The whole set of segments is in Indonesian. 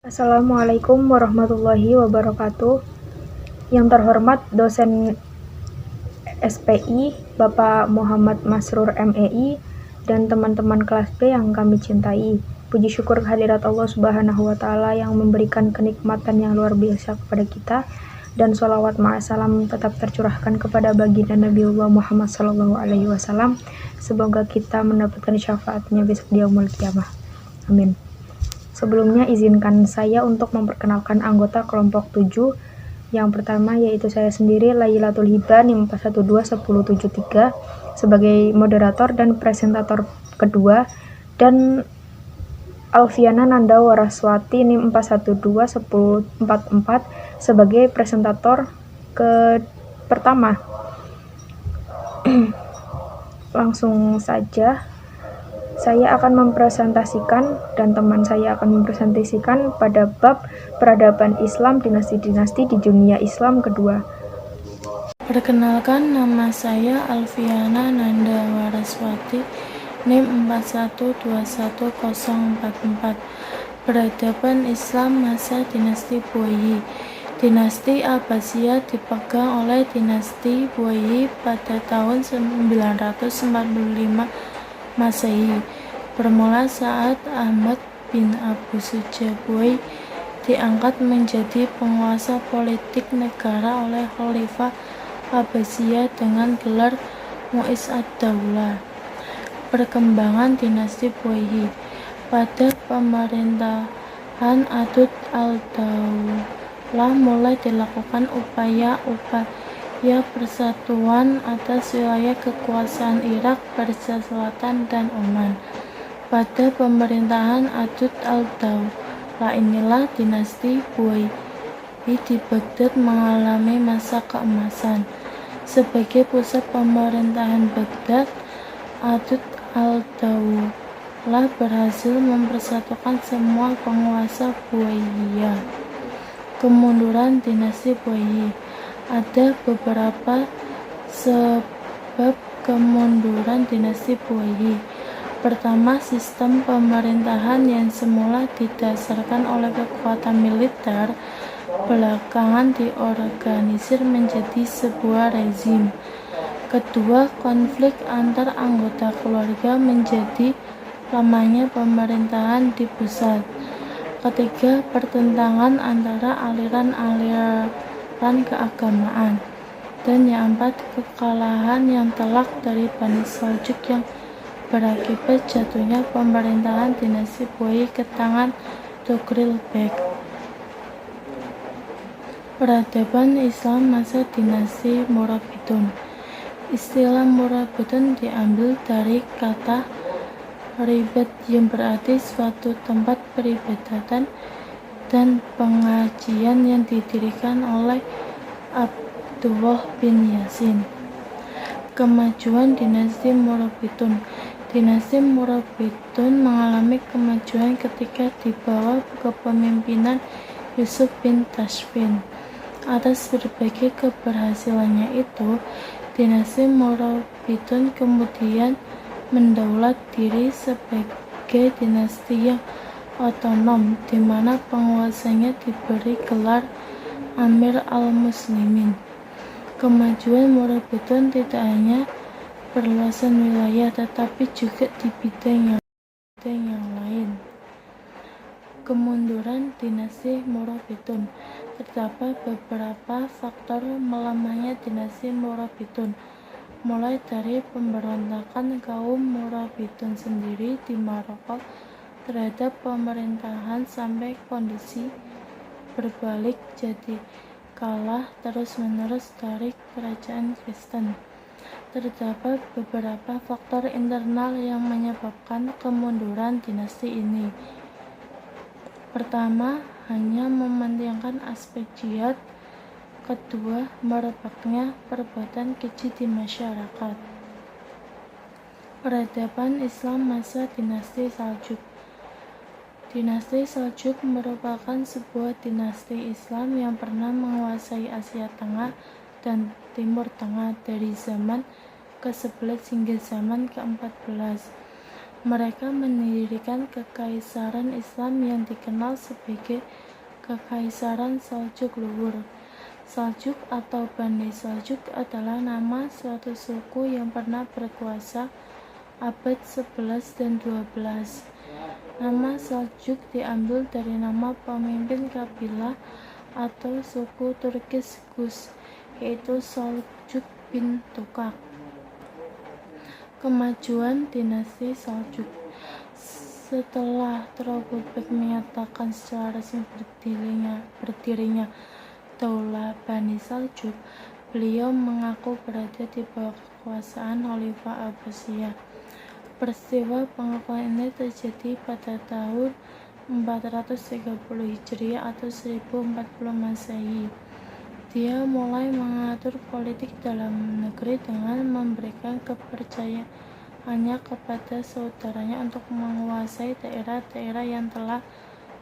Assalamualaikum warahmatullahi wabarakatuh. Yang terhormat dosen SPI, Bapak Muhammad Masrur MEI, dan teman-teman kelas B yang kami cintai. Puji syukur kehadirat Allah Subhanahu wa Ta'ala yang memberikan kenikmatan yang luar biasa kepada kita, dan sholawat ma'asalam tetap tercurahkan kepada baginda Nabiullah Muhammad SAW. Semoga kita mendapatkan syafaatnya besok di yaumul qiyamah. Amin. Sebelumnya izinkan saya untuk memperkenalkan anggota kelompok 7. Yang pertama yaitu saya sendiri, Lailatul Hiba NIM 4121073 sebagai moderator dan presentator kedua, dan Alfiana Nanda Waraswati NIM 4121044 sebagai presentator pertama. Langsung saja saya akan mempresentasikan dan teman saya akan mempresentasikan pada bab peradaban Islam dinasti-dinasti di dunia Islam kedua. Perkenalkan, nama saya Alfiana Nanda Waraswati NIM 4121044. Peradaban Islam masa dinasti Buayhi. Dinasti Abbasiyah dipegang oleh dinasti Buayhi pada tahun 945 Masehi, bermula saat Ahmad bin Abu Suja Buayhi diangkat menjadi penguasa politik negara oleh Khalifah Abbasiyah dengan gelar Mu'izz ad-Daulah. Perkembangan dinasti Buayhi. Pada pemerintahan Adud al-Daulah mulai dilakukan upaya persatuan atas wilayah kekuasaan Irak, Persia Selatan, dan Oman. Pada pemerintahan Adud al-Daulah inilah dinasti Buayhi di Baghdad mengalami masa keemasan. Sebagai pusat pemerintahan Baghdad, Adud al-Daulah berhasil mempersatukan semua penguasa Buayyiyah. Kemunduran dinasti Buayhi. Ada beberapa sebab kemunduran dinasti Buayhi. Pertama, sistem pemerintahan yang semula didasarkan oleh kekuatan militer belakangan diorganisir menjadi sebuah rezim. Kedua, konflik antar anggota keluarga menjadi lemahnya pemerintahan di pusat. Ketiga, pertentangan antara aliran-aliran keagamaan. Dan yang keempat, kekalahan yang telak dari Bani Saljuk yang berakibat jatuhnya pemerintahan dinasti Buayhi ke tangan Tughril Beg. Peradaban Islam masa dinasti Murabitun. Istilah Murabitun diambil dari kata ribat yang berarti suatu tempat peribadatan dan pengajian yang didirikan oleh Abdullah bin Yasin. Kemajuan dinasti Murabitun. Dinasti Murabitun mengalami kemajuan ketika di bawah kepemimpinan Yusuf bin Tashfin. Atas berbagai keberhasilannya itu, dinasti Murabitun kemudian mendaulat diri sebagai dinasti yang otonom, di mana penguasanya diberi gelar Amir al-Muslimin. Kemajuan Murabitun tidak hanya perluasan wilayah, tetapi juga di bidang yang lain. Kemunduran dinasti Murabitun. Terdapat beberapa faktor melemahnya dinasti Murabitun, mulai dari pemberontakan kaum Murabitun sendiri di Maroko terhadap pemerintahan sampai kondisi berbalik jadi kalah terus-menerus dari kerajaan Kristen. Terdapat beberapa faktor internal yang menyebabkan kemunduran dinasti ini. Pertama, hanya mementingkan aspek jihad. Kedua, merebaknya perbuatan keji di masyarakat. Peradaban Islam masa dinasti Saljuk. Dinasti Saljuk merupakan sebuah dinasti Islam yang pernah menguasai Asia Tengah dan Timur Tengah dari zaman ke-11 hingga zaman ke-14. Mereka mendirikan kekaisaran Islam yang dikenal sebagai Kekaisaran Seljuk Luhur. Seljuk atau Bani Seljuk adalah nama suatu suku yang pernah berkuasa abad 11 dan 12. Nama Seljuk diambil dari nama pemimpin kabilah atau suku Turkis Gus, yaitu Seljuk bin Tukak. Kemajuan dinasti Seljuk. Setelah Troglodyte menyatakan secara resmi berdirinya Daulah Bani Seljuk, beliau mengaku berada di bawah kekuasaan Khalifah Abbasiyah. Peristiwa pengakuan ini terjadi pada tahun 430 Hijriah atau 1040 Masehi. Dia mulai mengatur politik dalam negeri dengan memberikan kepercayaannya kepada saudaranya untuk menguasai daerah-daerah yang telah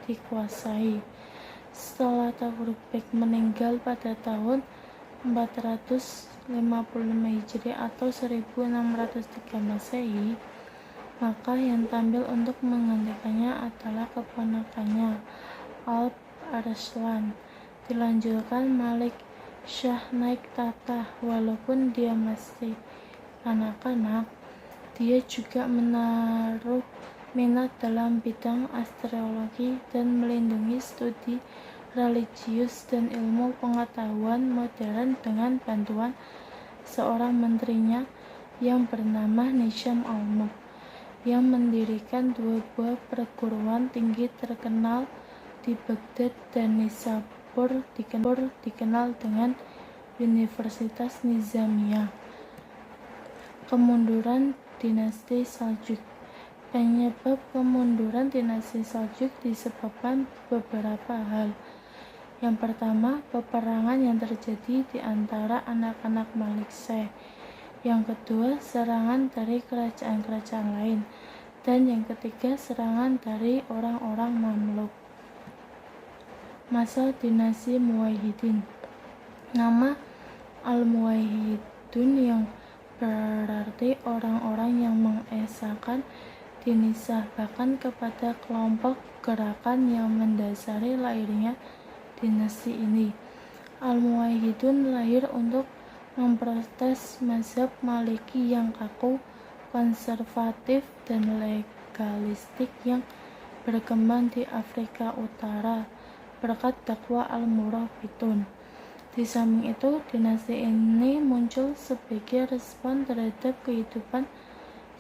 dikuasai. Setelah Taglubek meninggal pada tahun 455 Hijriah atau 1603 Masehi, maka yang tampil untuk menggantikannya adalah keponakannya, Alp Arslan. Dilanjutkan Malik Shah naik tahta. Walaupun dia masih kanak-kanak, dia juga menaruh minat dalam bidang astrologi dan melindungi studi religius dan ilmu pengetahuan modern dengan bantuan seorang menterinya yang bernama Nizam al-Mulk, yang mendirikan dua buah perguruan tinggi terkenal di Baghdad dan Nisabur dikenal dengan Universitas Nizamiyah. Kemunduran dinasti Seljuk. Penyebab kemunduran dinasti Seljuk disebabkan beberapa hal. Yang pertama, peperangan yang terjadi di antara anak-anak Malik Shah. Yang kedua, serangan dari kerajaan-kerajaan lain. Dan yang ketiga, serangan dari orang-orang Mamluk. Masa dinasti Muwahhidin. Nama Al-Muwahhidun yang berarti orang-orang yang mengesahkan dinisbahkan kepada kelompok gerakan yang mendasari lahirnya dinasti ini. Al-Muwahhidun lahir untuk memprotes mazhab Maliki yang kaku, konservatif, dan legalistik yang berkembang di Afrika Utara berkat dakwah Al-Murabitun. Di samping itu, dinasti ini muncul sebagai respon terhadap kehidupan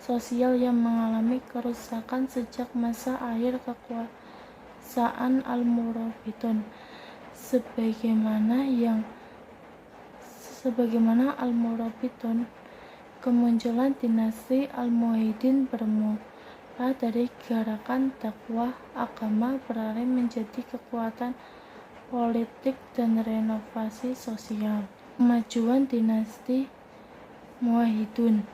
sosial yang mengalami kerusakan sejak masa akhir kekuasaan Al-Murabitun. Sebagaimana Al-Murabitun, kemunculan dinasti Al-Muwahhidin bermula dari gerakan dakwah agama beralih menjadi kekuatan politik dan renovasi sosial. Kemajuan dinasti Muwahhidun.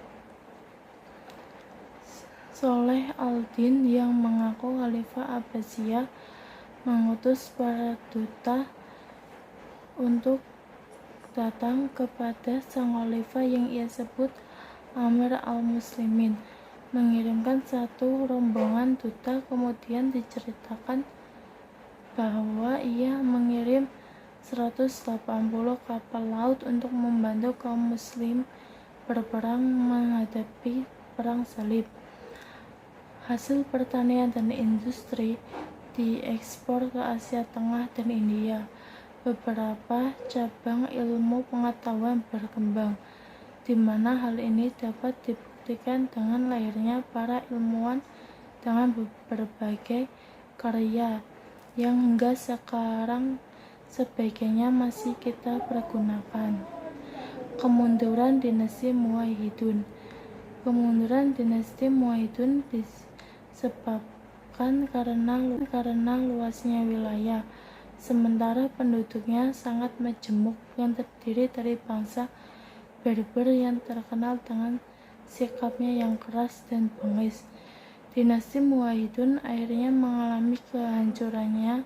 Soleh al-Din yang mengaku Khalifah Abbasiyah mengutus para duta untuk datang kepada sang khalifah yang ia sebut Amir al-Muslimin. Mengirimkan satu rombongan duta, kemudian diceritakan bahwa ia mengirim 180 kapal laut untuk membantu kaum muslim berperang menghadapi perang salib. Hasil pertanian dan industri diekspor ke Asia Tengah dan India. Beberapa cabang ilmu pengetahuan berkembang, di mana hal ini dapat dibuktikan dengan lahirnya para ilmuwan dengan berbagai karya yang hingga sekarang sebagiannya masih kita pergunakan. Kemunduran dinasti Muwahhidun. Kemunduran dinasti Muwahhidun disebabkan karena luasnya wilayah, sementara penduduknya sangat majemuk yang terdiri dari bangsa Berber yang terkenal dengan sikapnya yang keras dan bengis. Dinasti Muwahhidun akhirnya mengalami kehancurannya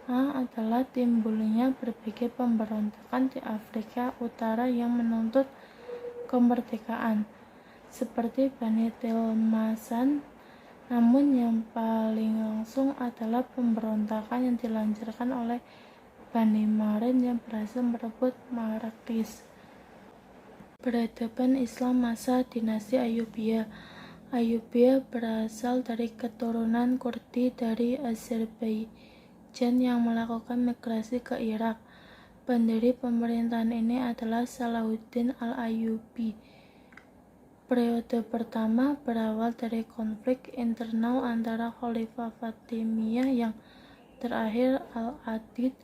adalah timbulnya berbagai pemberontakan di Afrika Utara yang menuntut kemerdekaan. seperti Bani Tilmasan. Namun yang paling langsung adalah pemberontakan yang dilancarkan oleh Bani Marin yang berhasil merebut Marrakesh. Peradaban Islam masa dinasti Ayyubiyah. Ayyubiyah berasal dari keturunan Kurdi dari Azerbaijan yang melakukan migrasi ke Irak. Pendiri pemerintahan ini adalah Salahuddin al-Ayyubi. Periode pertama berawal dari konflik internal antara Khalifah Fatimiyah yang terakhir Al-Adid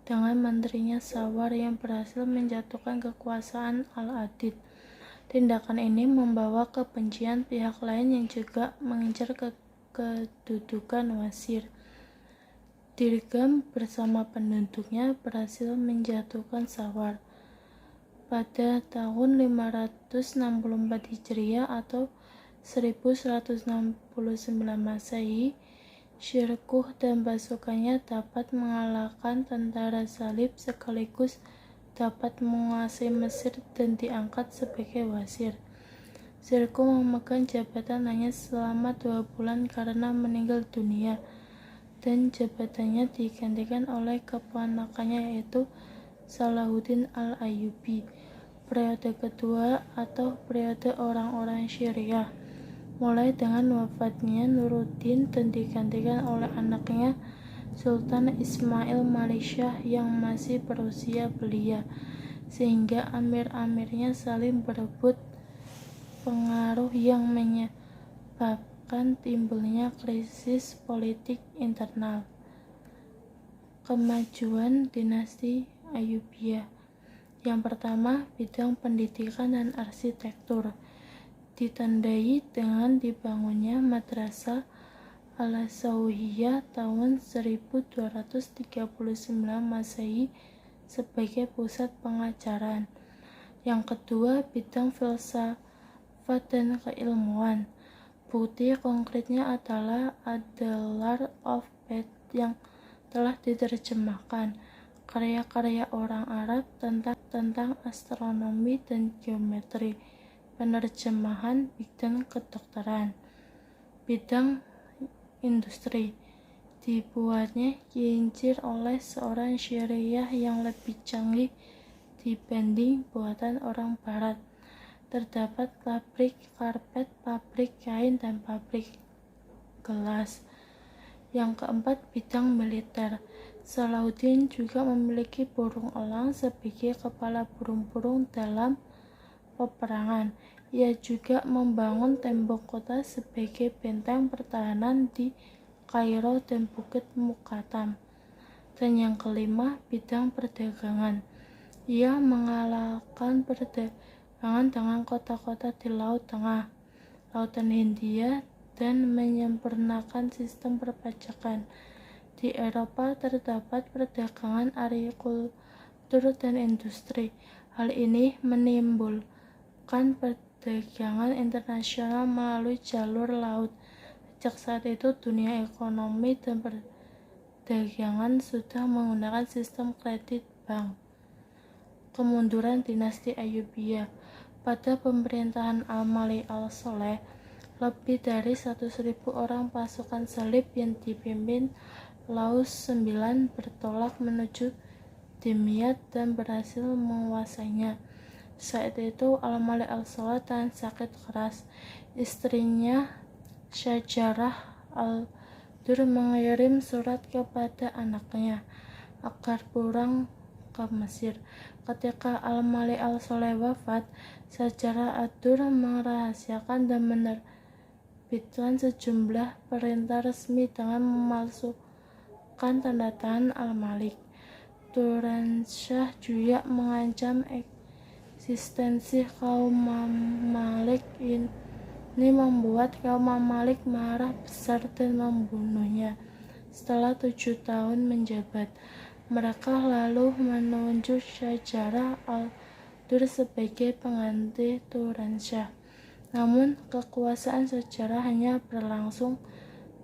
dengan menterinya Sawar yang berhasil menjatuhkan kekuasaan Al-Adid. Tindakan ini membawa kebencian pihak lain yang juga mengincar kedudukan Wazir. Dirgam bersama penduduknya berhasil menjatuhkan Sawar. Pada tahun 564 Hijriah atau 1169 Masehi, Syirkuh dan pasukannya dapat mengalahkan tentara salib sekaligus dapat menguasai Mesir dan diangkat sebagai wazir. Syirkuh memegang jabatan hanya selama 2 bulan karena meninggal dunia, dan jabatannya digantikan oleh keponakannya yaitu Salahuddin al-Ayyubi. Periode kedua atau periode orang-orang Syriah mulai dengan wafatnya Nuruddin dan digantikan oleh anaknya Sultan Ismail Malaysia yang masih berusia belia, sehingga amir-amirnya saling berebut pengaruh yang menyebabkan timbulnya krisis politik internal. Kemajuan dinasti Ayyubiyah. Yang pertama, bidang pendidikan dan arsitektur ditandai dengan dibangunnya Madrasah Al-Zawhiyah tahun 1239 Masehi sebagai pusat pengajaran. Yang kedua, bidang filsafat dan keilmuan. Bukti konkretnya adalah Ad-Dalar of Faith yang telah diterjemahkan, karya-karya orang Arab tentang astronomi dan geometri, penerjemahan bidang kedokteran. Bidang industri dibuatnya kincir oleh seorang Syriah yang lebih canggih dibanding buatan orang Barat. Terdapat pabrik karpet, pabrik kain, dan pabrik gelas. Yang keempat, bidang militer. Salahuddin juga memiliki burung elang sebagai kepala burung-burung dalam peperangan. Ia juga membangun tembok kota sebagai benteng pertahanan di Kairo dan Bukit Muqattam. Dan yang kelima, bidang perdagangan. Ia mengalahkan perdagangan dengan kota-kota di Laut Tengah, Lautan Hindia, dan menyempurnakan sistem perpajakan. Di Eropa terdapat perdagangan, agrikultur, dan industri. Hal ini menimbulkan perdagangan internasional melalui jalur laut. Sejak saat itu, dunia ekonomi dan perdagangan sudah menggunakan sistem kredit bank. Kemunduran dinasti Ayyubiyah. Pada pemerintahan Al-Malik al-Shaleh, lebih dari 100.000 orang pasukan salib yang dipimpin Laus IX bertolak menuju Dimyat dan berhasil menguasainya. Saat itu Al-Malik al-Shaleh tahan sakit keras. Istrinya Syajarah al-Dur mengirim surat kepada anaknya agar pulang ke Mesir. Ketika Al-Malik al-Shaleh wafat, Syajarah al-Dur merahasiakan dan menerbitkan sejumlah perintah resmi dengan memalsukan tanda tangan Al-Malik. Turansyah juga mengancam eksistensi kaum Mamalik. Ini membuat kaum Mamalik marah besar dan membunuhnya. Setelah 7 tahun menjabat, mereka lalu menunjuk Syajarah al-Dur sebagai pengganti Turansyah. Namun kekuasaan Syajarah hanya berlangsung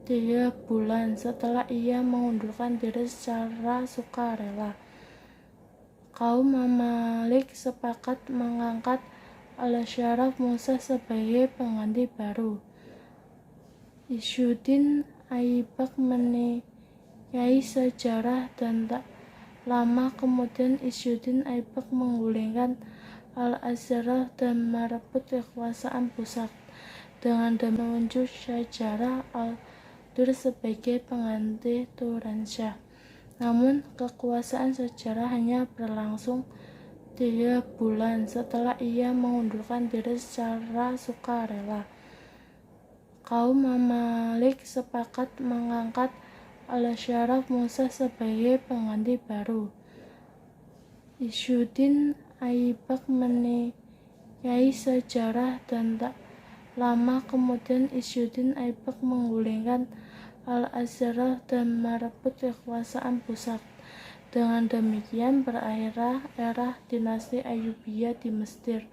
3 bulan setelah ia mengundurkan diri secara sukarela. Kaum Mamalik sepakat mengangkat Al-Syaraf Musa sebagai pengganti baru. Isyuddin Aibak menikahi sejarah dan tak lama kemudian Isyuddin Aibak menggulingkan Al-Azraq dan merebut kekuasaan pusat. Dengan demikian muncul sejarah Al-Dur sebagai pengganti Turansyah. Namun kekuasaan sejarah hanya berlangsung 3 bulan setelah ia mengundurkan diri secara sukarela. Kaum Mamalik sepakat mengangkat Al-Syaraf Musa sebagai pengganti baru. Isyuddin Aibak menikahi sejarah dan tak lama kemudian Isyuddin Aibak menggulingkan Al-Azraq dan merebut kekuasaan pusat. Dengan demikian berakhirlah era dinasti Ayyubiyah di Mesir.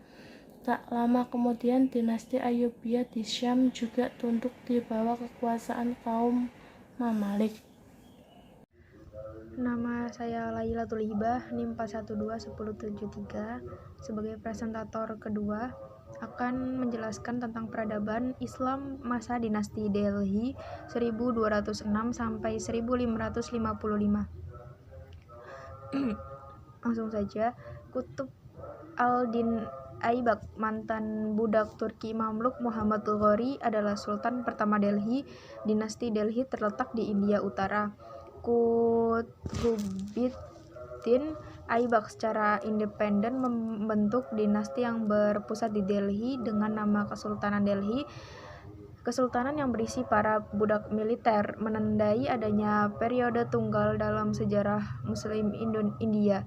Tak lama kemudian dinasti Ayyubiyah di Syam juga tunduk di bawah kekuasaan kaum Mamalik. Nama saya Lailatul Hibah, NIM 4121073. Sebagai presentator kedua, akan menjelaskan tentang peradaban Islam masa dinasti Delhi 1206 sampai 1555. Langsung saja, Kutub al-Din Aibak, mantan budak Turki Mamluk Muhammad Ghori, adalah Sultan pertama Delhi. Dinasti Delhi terletak di India Utara. Qutbuddin Aibak secara independen membentuk dinasti yang berpusat di Delhi dengan nama Kesultanan Delhi. Kesultanan yang berisi para budak militer menandai adanya periode tunggal dalam sejarah Muslim India.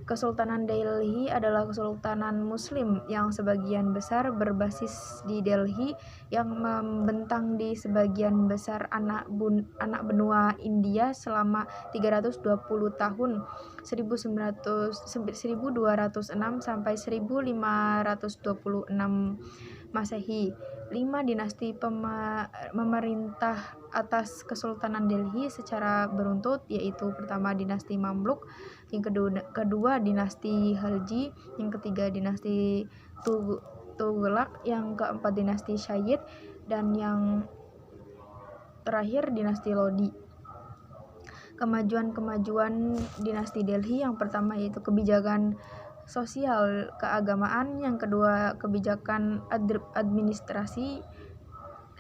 Kesultanan Delhi adalah kesultanan Muslim yang sebagian besar berbasis di Delhi, yang membentang di sebagian besar anak benua India selama 320 tahun, 1206 sampai 1526 Masehi. 5 dinasti pemerintah atas Kesultanan Delhi secara beruntut, yaitu pertama dinasti Mamluk, yang kedua dinasti Khalji, yang ketiga dinasti Tughlaq, yang keempat dinasti Syed, dan yang terakhir dinasti Lodi. Kemajuan dinasti Delhi, yang pertama yaitu kebijakan sosial keagamaan, yang kedua kebijakan administrasi,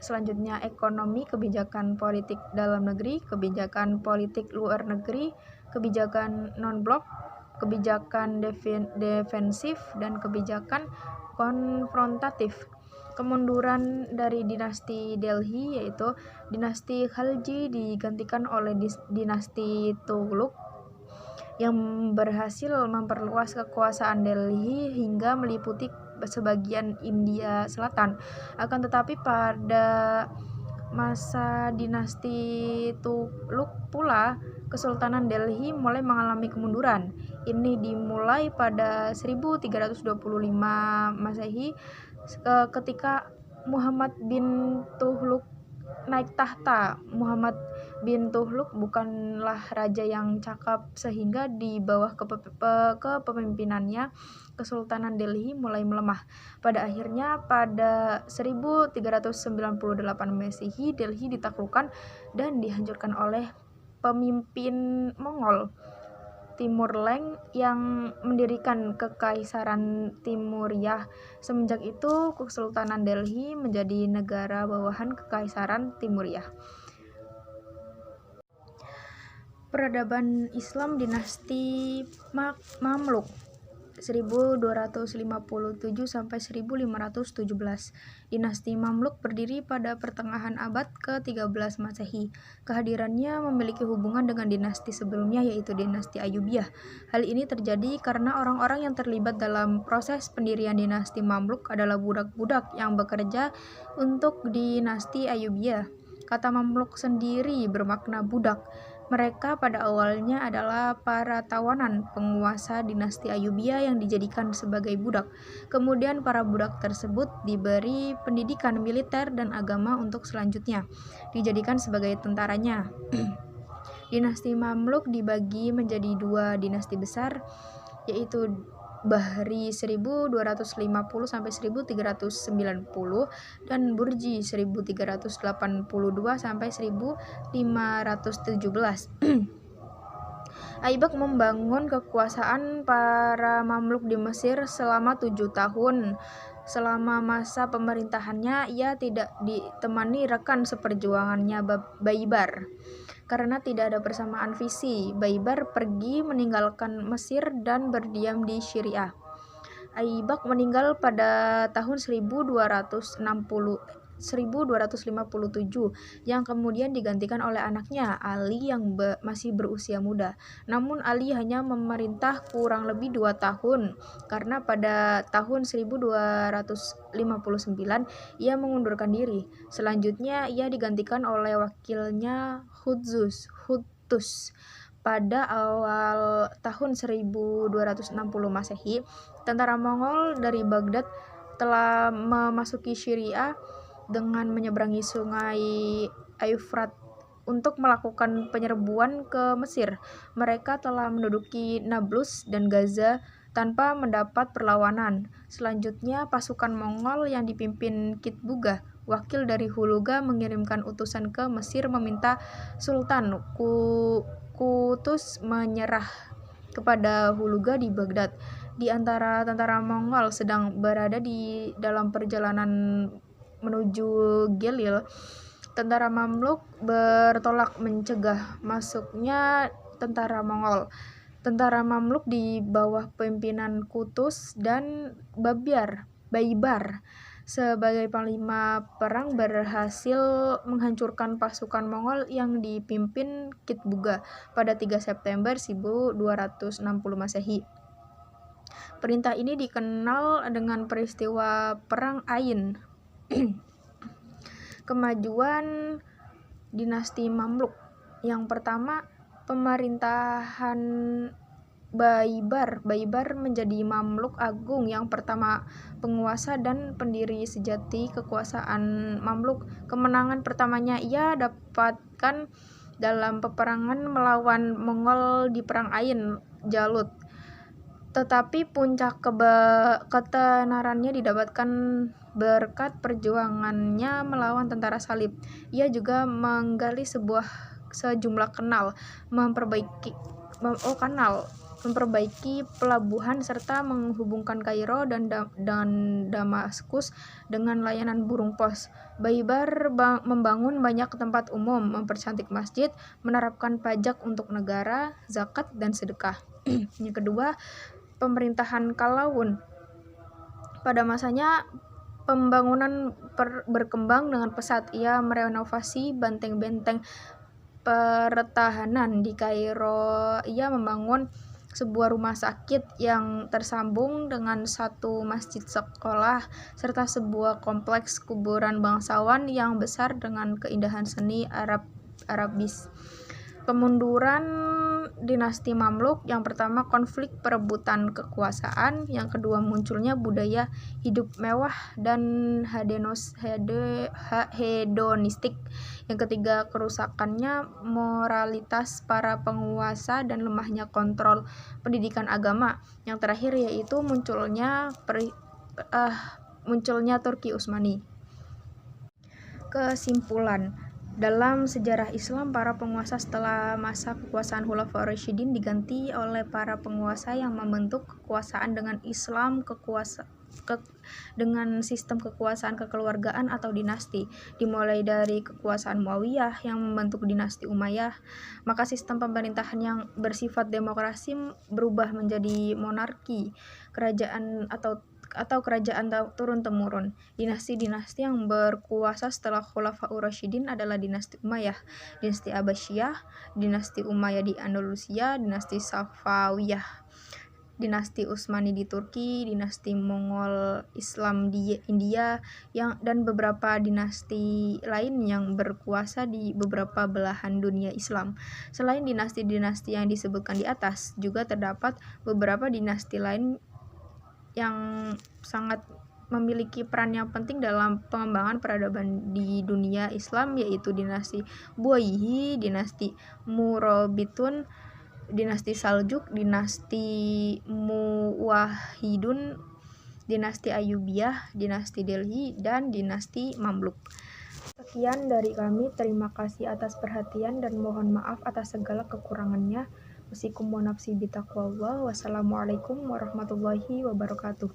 selanjutnya ekonomi, kebijakan politik dalam negeri, kebijakan politik luar negeri, kebijakan non-blok, kebijakan defensif, dan kebijakan konfrontatif. Kemunduran dari dinasti Delhi, yaitu dinasti Khalji digantikan oleh dinasti Tughlaq yang berhasil memperluas kekuasaan Delhi hingga meliputi sebagian India Selatan. Akan tetapi pada masa dinasti Tughlaq pula, Kesultanan Delhi mulai mengalami kemunduran. Ini dimulai pada 1325 Masehi ketika Muhammad bin Tughlaq naik tahta. Muhammad bin Tughlaq bukanlah raja yang cakap, sehingga di bawah kepemimpinannya Kesultanan Delhi mulai melemah. Pada akhirnya pada 1398 Masehi Delhi ditaklukkan dan dihancurkan oleh pemimpin Mongol Timur Leng yang mendirikan Kekaisaran Timuriah. Semenjak itu Kesultanan Delhi menjadi negara bawahan Kekaisaran Timuriah. Peradaban Islam dinasti Mamluk 1257 sampai 1517. Dinasti Mamluk berdiri pada pertengahan abad ke-13 Masehi. Kehadirannya memiliki hubungan dengan dinasti sebelumnya, yaitu dinasti Ayyubiyah. Hal ini terjadi karena orang-orang yang terlibat dalam proses pendirian dinasti Mamluk adalah budak-budak yang bekerja untuk dinasti Ayyubiyah. Kata Mamluk sendiri bermakna budak. Mereka pada awalnya adalah para tawanan penguasa dinasti Ayyubiyah yang dijadikan sebagai budak. Kemudian para budak tersebut diberi pendidikan militer dan agama untuk selanjutnya dijadikan sebagai tentaranya. Dinasti Mamluk dibagi menjadi 2 dinasti besar, yaitu Bahri 1250 sampai 1390 dan Burji 1382 sampai 1517. Aibak membangun kekuasaan para Mamluk di Mesir selama 7 tahun. Selama masa pemerintahannya, ia tidak ditemani rekan seperjuangannya Baibar. Karena tidak ada persamaan visi, Baibar pergi meninggalkan Mesir dan berdiam di Syria. Aibak meninggal pada tahun 1257 yang kemudian digantikan oleh anaknya Ali yang masih berusia muda. Namun Ali hanya memerintah kurang lebih 2 tahun karena pada tahun 1259 ia mengundurkan diri. Selanjutnya ia digantikan oleh wakilnya Hutzus pada awal tahun 1260 Masehi. Tentara Mongol dari Baghdad telah memasuki Syria dengan menyeberangi sungai Eufrat untuk melakukan penyerbuan ke Mesir. Mereka telah menduduki Nablus dan Gaza tanpa mendapat perlawanan. Selanjutnya, pasukan Mongol yang dipimpin Kitbuga, wakil dari Hulagu, mengirimkan utusan ke Mesir meminta Sultan Qutuz menyerah kepada Hulagu di Baghdad. Di antara tentara Mongol sedang berada di dalam perjalanan menuju Gelil, tentara Mamluk bertolak mencegah masuknya tentara Mongol. Tentara Mamluk di bawah pimpinan Qutuz dan Baibar sebagai panglima perang berhasil menghancurkan pasukan Mongol yang dipimpin Kitbuga pada 3 September 1260 Masehi. Perintah ini dikenal dengan peristiwa Perang Ain. Kemajuan dinasti Mamluk. Yang pertama, pemerintahan Baibar menjadi Mamluk Agung yang pertama penguasa dan pendiri sejati kekuasaan Mamluk. Kemenangan pertamanya ia dapatkan dalam peperangan melawan Mongol di Perang Ain Jalut. Tetapi puncak ketenarannya didapatkan berkat perjuangannya melawan tentara salib. Ia juga menggali sejumlah kanal, memperbaiki pelabuhan serta menghubungkan Kairo dan Damaskus dengan layanan burung pos. Baibar membangun banyak tempat umum, mempercantik masjid, menerapkan pajak untuk negara, zakat, dan sedekah. Yang kedua, pemerintahan Qalawun. Pada masanya, pembangunan berkembang dengan pesat. Ia merenovasi benteng-benteng pertahanan di Kairo. Ia membangun sebuah rumah sakit yang tersambung dengan satu masjid sekolah serta sebuah kompleks kuburan bangsawan yang besar dengan keindahan seni Arabis. Kemunduran dinasti Mamluk. Yang pertama, konflik perebutan kekuasaan. Yang kedua, munculnya budaya hidup mewah dan hedonistik. Yang ketiga, kerusakannya moralitas para penguasa dan lemahnya kontrol pendidikan agama. Yang terakhir yaitu munculnya Turki Utsmani. Kesimpulan, dalam sejarah Islam, para penguasa setelah masa kekuasaan Khulafaur Rasyidin diganti oleh para penguasa yang membentuk kekuasaan dengan dengan sistem kekuasaan kekeluargaan atau dinasti, dimulai dari kekuasaan Muawiyah yang membentuk dinasti Umayyah, maka sistem pemerintahan yang bersifat demokrasi berubah menjadi monarki, kerajaan atau kerajaan turun-temurun. Dinasti-dinasti yang berkuasa setelah Khulafaur Rasyidin adalah dinasti Umayyah, dinasti Abbasiyah, dinasti Umayyah di Andalusia, dinasti Safawiyah, dinasti Utsmani di Turki, dinasti Mongol Islam di India, dan beberapa dinasti lain yang berkuasa di beberapa belahan dunia Islam. Selain dinasti-dinasti yang disebutkan di atas, juga terdapat beberapa dinasti lain yang sangat memiliki peran yang penting dalam pengembangan peradaban di dunia Islam, yaitu dinasti Buwayhi, dinasti Murabitun, dinasti Saljuk, dinasti Muwahhidun, dinasti Ayyubiyah, dinasti Delhi, dan dinasti Mamluk. Sekian dari kami, terima kasih atas perhatian dan mohon maaf atas segala kekurangannya. Usikum wa nafsi bitaqwallah. Wassalamualaikum warahmatullahi wabarakatuh.